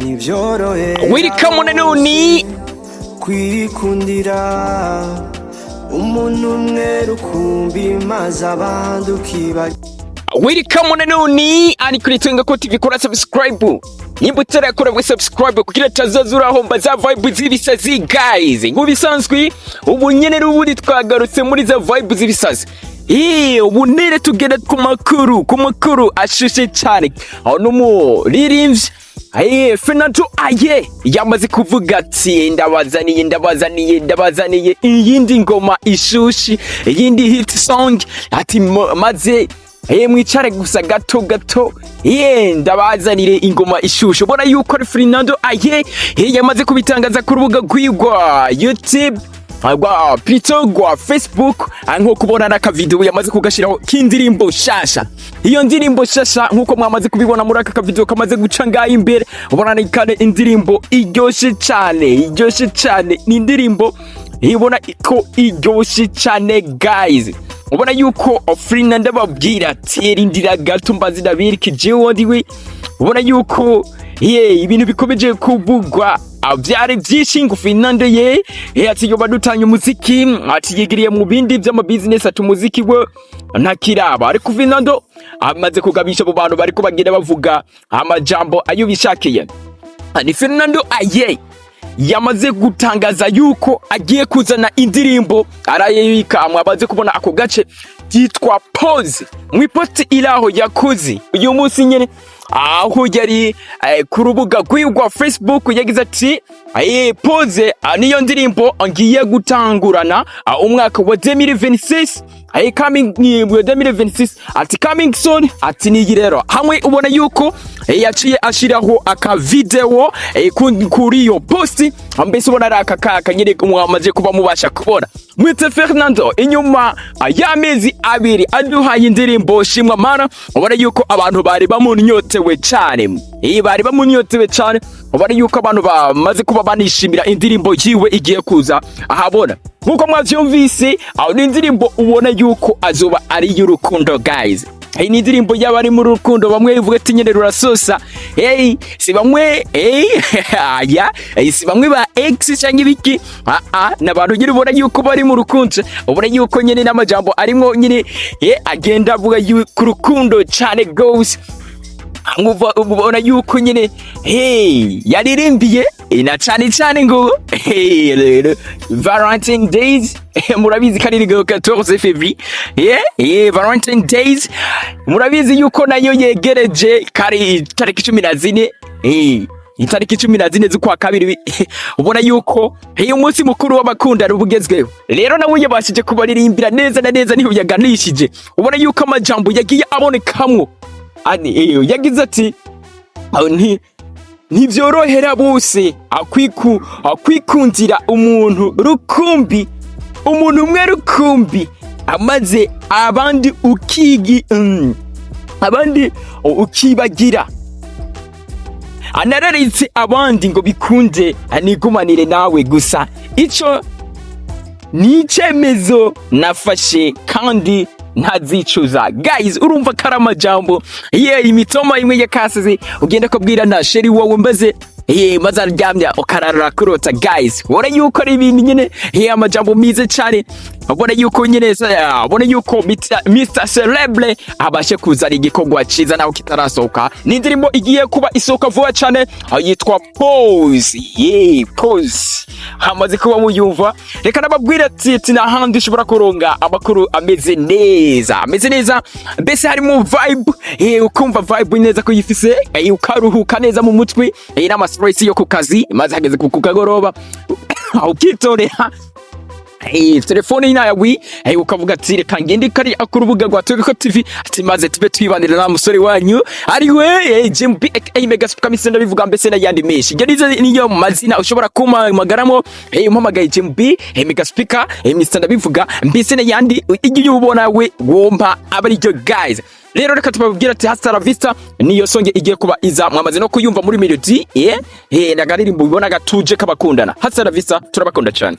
welcome nanone kwikundira umuntu umwe rukumbi maze abandi ukiba. Welcome nanone ani kuri TWENGAKO TV, kora subscribe nimba utarakora subscribe kugira tazazuraho mbaza vibe z'ibisazi guys. Nk'ubisanzwe ubu nyene rubundi twagarutse muri za vibe z'ibisazi. Ubu nere tugenda ku makuru ashushe cyane. Aho n'umuririmbyi Fernando yamaze kuvuga ati ndabazaniye iyindi ngoma ishushi, iyindi hit song, ati maze mwicare gusa gato ndabazanire ingoma ishusho. Ubona yuko Fernando yamaze kubitangaza ku rubuga rw'igwa YouTube gwa Facebook, nko kubona naka video yamaze kugashiraho kindirimbo shasha. Iyo ndirimbo shasha nkuko mwamaze kubibona muri aka video kamaze guca ngaye imbere, ubona ni kane indirimbo iryoshe cyane, ni indirimbo ibona ko iryoshe cyane guys. Ubona yuko Fernando babwira ati rindira gato mbazi ndabirikije wondiwe. Ubona yuko ibintu bikomeje kuvugwa byari byinshi ngo Fernando ati yoba dutanya umuziki, ati yigiriye mu bindi by'ama business, ati umuziki we ntakiraba. Ariko Fernando amaze kugabisha abo bantu bariko bagenda bavuga amajambo ayo bishakiye. Ni Fernando yamaze gutangaza yuko agiye kuzana indirimbo arayika mwabaze kubona ako gace yitwa Poze mu post iraho yakoze uyu munsi nyene, aho yari ku rubuga rw'igwa Facebook yagize ati Poze niyo ndirimbo ngiye gutangurana umwaka wa 2026 coming 2026 ati coming soon, ati ni rero hamwe. Ubona yuko yaciye ashiraho aka video kuri yo post, mbese ubona aka nyine mwamaze kuba mubasha kubona mwite Fernando inyuma y'amezi abiri aduhaye indirimbo shimwa mana. Ubona yuko abantu bari bamunyotewe cyane, ubona yuko abantu bamaze kuba banishimira indirimbo yiwe igiye kuza ahabona. Nkuko mwavyumvise ni indirimbo ubona yuko azoba ari y'urukundo guys. Ni indirimbo y'abari mu rukundo, bamwe bivuga ati nyene rurasosa, si bamwe si bamwe ba ex cyangwa ibiki, n'abantu nyine ubona yuko bari mu rukundo. Ubona yuko nyene n'amajambo arimo nyine agenda avuga ku rukundo cyane gose. Ubona yuko nyine yaririmbiye na cyane ngo Valentine Days. Murabizi kari 14 February, Valentine Days murabizi yuko nayo yegereje kari tariki 14 itariki 14 z'ukwa kabiri. Ubona yuko umunsi mukuru w'abakundana ubugezweho. Rero nawe yabashije kubaririmbira neza na neza, niho yaganishije. Ubona yuko amajambo yagiye abonekamwo yagize ati ntibyorohera bose akwikundira umuntu rukumbi, umuntu umwe rukumbi, amaze abandi ukibagira, anararitse abandi ngo bikunde anigumanire nawe gusa. Ico ni icyemezo nafashe kandi ntazicuza guys. Urumva karama jambo imitoma imwe yakasize ugenda kubwira na sheri wowe mbaze maze aryamya ukarara kurota guys. Ubona yuko ari ibintu nyene amajambo mize cyane. Ubona yuko nyene ubona yuko Mr Celebre abashe kuzana igikorwa ciza naho kitarasohoka. Ni indirimbo igiye kuba isohoka vuba cyane, yitwa Poze. Poze hamaze kuba muyumva. Reka nababwira ati na handi ushobora kuronga amakuru ameze neza, mbese harimo vibe, ukumva vibe neza ko yifise, ukaruhuka neza mu mutwe n'ama stress yo ku kazi, maze hageze ku kagoroba ukitorera telefone yawe ukavuga ati reka ngende kari akurubuga rwa TWENGAKO TV, ati maze tube twibanira na musore wanyu ari we JMB Megaspeaker misenda bivuga mbese na yandi meshi. Niyo mazina ushobora kumagaramo umpamagaye JMB Megaspeaker misenda bivuga mbese na yandi igiye ubona we womba abari ryo guys. Rero reka tubabwira ati hasta la vista niyo songe igiye kuba iza, mwamaze no kuyumva muri melody nagaririmbo bibona gatuje kabakundana. Hasta la vista, turabakunda cyane.